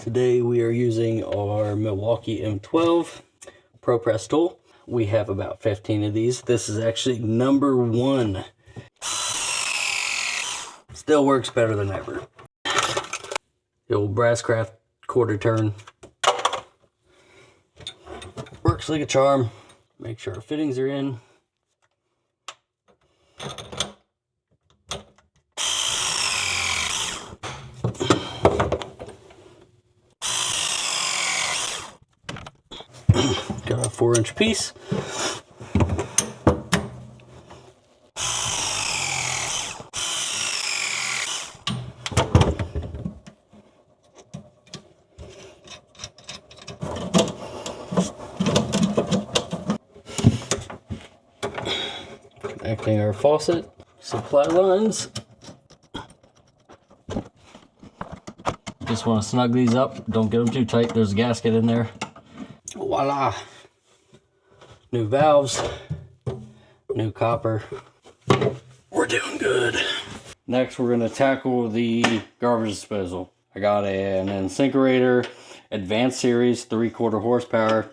Today we are using our Milwaukee M12 ProPress tool. We have about 15 of these. This is actually number 1. Still works better than ever. The old Brasscraft quarter turn. Works like a charm. Make sure our fittings are in. Got a 4-inch piece. Connecting our faucet, supply lines. Just want to snug these up. Don't get them too tight. There's a gasket in there. Voila! New valves, new copper. We're doing good. Next, we're going to tackle the garbage disposal. I got an sinkerator, advanced series, 3/4 horsepower.